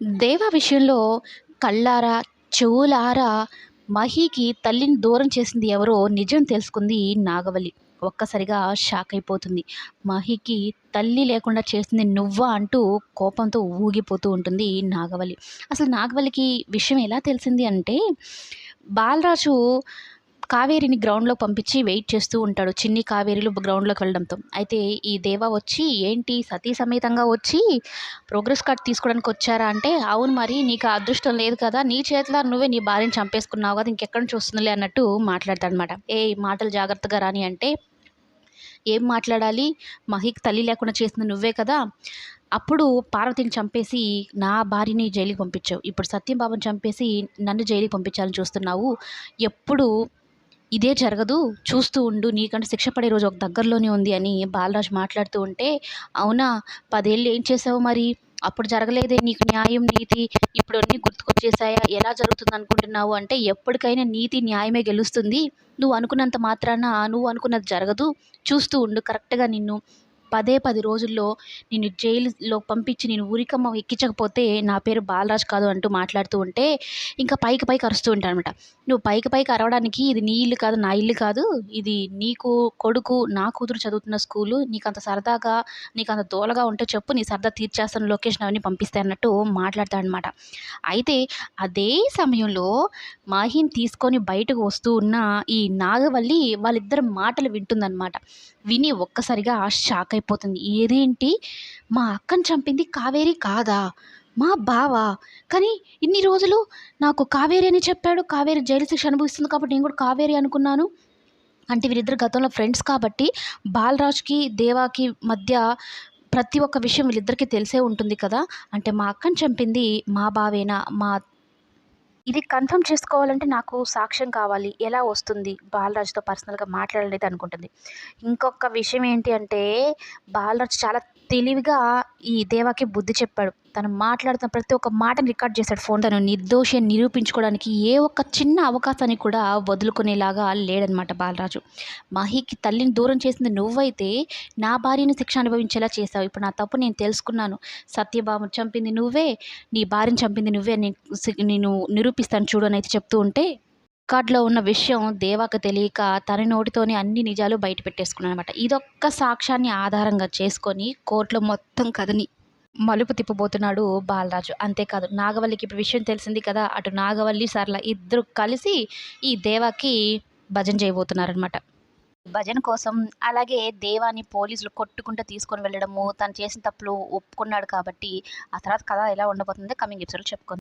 దేవ విషయంలో కళ్ళారా, చెవులారా మహీకి తల్లిని దూరం చేసింది ఎవరో నిజం తెలుసుకుంది నాగవల్లి. ఒక్కసారిగా షాక్ అయిపోతుంది. మహీకి తల్లి లేకుండా చేసింది నువ్వా అంటూ కోపంతో ఊగిపోతూ ఉంటుంది నాగవల్లి. అసలు నాగవల్లికి విషయం ఎలా తెలిసింది అంటే, బాలరాజు కావేరిని గ్రౌండ్‌లోకి పంపించి వెయిట్ చేస్తూ ఉంటాడు. చిన్ని, కావేరీలు గ్రౌండ్‌లోకి వెళ్ళడంతో. అయితే ఈ దేవ వచ్చి, "ఏంటి సతీ సమేతంగా వచ్చి ప్రోగ్రెస్ కార్డ్ తీసుకోవడానికి వచ్చారా?" అంటే, "అవును మరి నీకు ఆ అదృష్టం లేదు కదా! నీ చేతులారా నువ్వే నీ భార్యని చంపేసుకున్నావు కదా! ఇంకెక్కడి నుంచి వస్తుందిలే" అన్నట్టు మాట్లాడతాడనమాట. "ఏయ్! మాటలు జాగ్రత్తగా రాని" అంటే, "ఏం మాట్లాడాలి? మహికి తల్లి లేకుండా చేసింది నువ్వే కదా! అప్పుడు పార్వతిని చంపేసి నా భార్యని జైలుకి పంపించావు. ఇప్పుడు సత్యం బాబుని చంపేసి నన్ను జైలుకి పంపించాలని చూస్తున్నావు. ఎప్పుడు ఇదే జరగదు. చూస్తూ ఉండు. నీకంటే శిక్ష పడే రోజు ఒక దగ్గరలోనే ఉంది" అని బాలరాజు మాట్లాడుతూ ఉంటే, "అవునా? 10 ఏళ్ళు ఏం చేసావు మరి? అప్పుడు జరగలేదే నీకు న్యాయం, నీతి. ఇప్పుడు అన్నీ గుర్తుకొచ్చేసాయా? ఎలా జరుగుతుందనుకుంటున్నావు?" అంటే, "ఎప్పటికైనా నీతి, న్యాయమే గెలుస్తుంది. నువ్వు అనుకున్నంత మాత్రాన నువ్వు అనుకున్నది జరగదు. చూస్తూ ఉండు. కరెక్ట్‌గా నిన్ను 10 రోజుల్లో నిన్ను జైలులో పంపించి నేను ఉరికమ్మ ఎక్కించకపోతే నా పేరు బాలరాజు కాదు" అంటూ మాట్లాడుతూ ఉంటే, ఇంకా పైకి పైకి అరుస్తూ ఉంటాడనమాట. "నువ్వు పైకి పైకి అరవడానికి ఇది నీ ఇల్లు కాదు, నా ఇల్లు కాదు. ఇది నీకు కొడుకు, నా కూతురు చదువుతున్న స్కూలు. నీకంత సరదాగా, నీకంత దూలగా ఉంటే చెప్పు, నీ సరదా తీర్చేస్తాను, లొకేషన్ అవన్నీ పంపిస్తా" అన్నట్టు మాట్లాడతాడనమాట. అయితే అదే సమయంలో మాహీని తీసుకొని బయటకు వస్తూ ఉన్న ఈ నాగవల్లి వాళ్ళిద్దరి మాటలు వింటుందనమాట. విని ఒక్కసారిగా షాక్ అయిపోతుంది. "ఇదేంటి? మా అక్కని చంపింది కావేరి కాదా? మా బావ! కానీ ఇన్ని రోజులు నాకు కావేరి అని చెప్పాడు. కావేరి జైలు శిక్ష అనుభవిస్తుంది కాబట్టి నేను కూడా కావేరి అనుకున్నాను." అంటే వీళ్ళిద్దరు గతంలో ఫ్రెండ్స్ కాబట్టి బాలరాజ్‌కి, దేవాకి మధ్య ప్రతి ఒక్క విషయం వీళ్ళిద్దరికీ తెలిసే ఉంటుంది కదా! అంటే మా అక్కని చంపింది మా బావేనా? ఇది కన్ఫర్మ్ చేసుకోవాలంటే నాకు సాక్ష్యం కావాలి. ఎలా వస్తుంది? బాలరాజుతో పర్సనల్‌గా మాట్లాడాలైతే అనుకుంటుంది. ఇంకొక విషయం ఏంటి అంటే, బాలరాజు చాలా తెలివిగా ఈ దేవాకి బుద్ధి చెప్పాడు. తను మాట్లాడుతున్న ప్రతి ఒక్క మాటని రికార్డ్ చేశాడు ఫోన్. తను నిర్దోషి అని నిరూపించుకోవడానికి ఏ ఒక్క చిన్న అవకాశాన్ని కూడా వదులుకునేలాగా లేడనమాట బాలరాజు. మహికి తల్లిని దూరం చేసింది నువ్వైతే, నా భార్యని శిక్ష అనుభవించేలా చేశావు. ఇప్పుడు నా తప్పు నేను తెలుసుకున్నాను. సత్యభామను చంపింది నువ్వే, నీ భార్యని చంపింది నువ్వే అని నేను నిరూపిస్తాను చూడు అనైతే చెప్తూ ఉంటే, రికార్డ్‌లో ఉన్న విషయం దేవాకి తెలియక తన నోటితోనే అన్ని నిజాలు బయట పెట్టేసుకున్నాడనమాట. ఇదొక్క సాక్ష్యాన్ని ఆధారంగా చేసుకొని కోర్ట్‌లో మొత్తం కథని మలుపు తిప్పబోతున్నాడు బాలరాజు. అంతేకాదు, నాగవల్లికి ఇప్పుడు విషయం తెలిసింది కదా! అటు నాగవల్లి, సరళ ఇద్దరు కలిసి ఈ దేవాకి భజన చేయబోతున్నారనమాట. భజన కోసం అలాగే దేవాని పోలీసులు కొట్టుకుంటూ తీసుకొని వెళ్ళడము, తను చేసిన తప్పులు ఒప్పుకున్నాడు కాబట్టి, ఆ తర్వాత కథ ఎలా ఉండబోతుందో కమింగ్ ఎపిసోడ్‌లో చెప్పుకుందాం.